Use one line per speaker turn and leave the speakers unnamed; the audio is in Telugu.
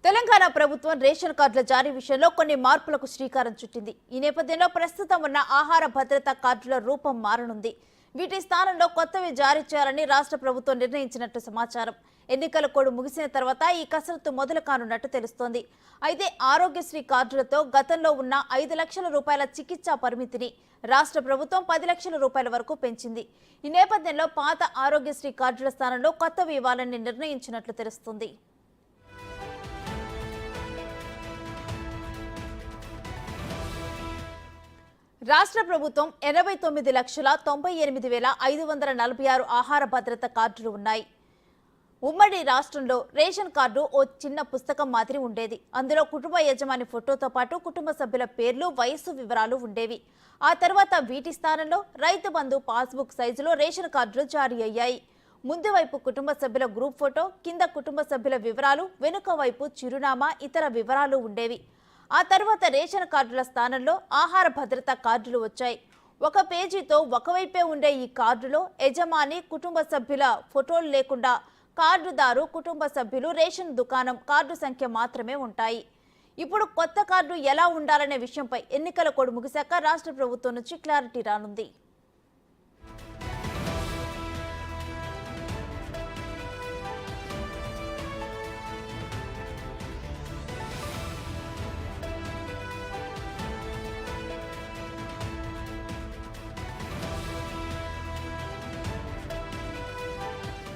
తెలంగాణ ప్రభుత్వం రేషన్ కార్డుల జారీ విషయంలో కొన్ని మార్పులకు శ్రీకారం చుట్టింది. ఈ నేపథ్యంలో ప్రస్తుతం ఉన్న ఆహార భద్రత కార్డుల రూపం మారనుంది. వీటి స్థానంలో కొత్తవి జారీ చేయాలని రాష్ట్ర ప్రభుత్వం నిర్ణయించినట్టు సమాచారం. ఎన్నికల కోడ్ ముగిసిన తర్వాత ఈ కసరత్తు మొదలు కానున్నట్టు తెలుస్తోంది. అయితే ఆరోగ్యశ్రీ కార్డులతో గతంలో ఉన్న 5 లక్షల రూపాయల చికిత్సా పరిమితిని రాష్ట్ర ప్రభుత్వం 10 లక్షల రూపాయల వరకు పెంచింది. ఈ నేపథ్యంలో పాత ఆరోగ్యశ్రీ కార్డుల స్థానంలో కొత్తవి ఇవ్వాలని నిర్ణయించినట్లు తెలుస్తుంది. రాష్ట్ర ప్రభుత్వం 89,98,546 ఆహార భద్రత కార్డులు ఉన్నాయి. ఉమ్మడి రాష్ట్రంలో రేషన్ కార్డు ఓ చిన్న పుస్తకం మాదిరి ఉండేది. అందులో కుటుంబ యజమాని ఫోటోతో పాటు కుటుంబ సభ్యుల పేర్లు, వయస్సు వివరాలు ఉండేవి. ఆ తర్వాత వీటి స్థానంలో రైతు బంధు పాస్బుక్ సైజులో రేషన్ కార్డులు జారీ అయ్యాయి. ముందు వైపు కుటుంబ సభ్యుల గ్రూప్ ఫోటో, కింద కుటుంబ సభ్యుల వివరాలు, వెనుక వైపు చిరునామా, ఇతర వివరాలు ఉండేవి. ఆ తర్వాత రేషన్ కార్డుల స్థానంలో ఆహార భద్రత కార్డులు వచ్చాయి. ఒక పేజీతో ఒకవైపే ఉండే ఈ కార్డులో యజమాని, కుటుంబ సభ్యుల ఫోటోలు లేకుండా కార్డుదారు, కుటుంబ సభ్యులు, రేషన్ దుకాణం కార్డు సంఖ్య మాత్రమే ఉంటాయి. ఇప్పుడు కొత్త కార్డు ఎలా ఉండాలనే విషయంపై ఎన్నికల కోడ్ ముగిశాక రాష్ట్ర ప్రభుత్వం నుంచి క్లారిటీ రానుంది.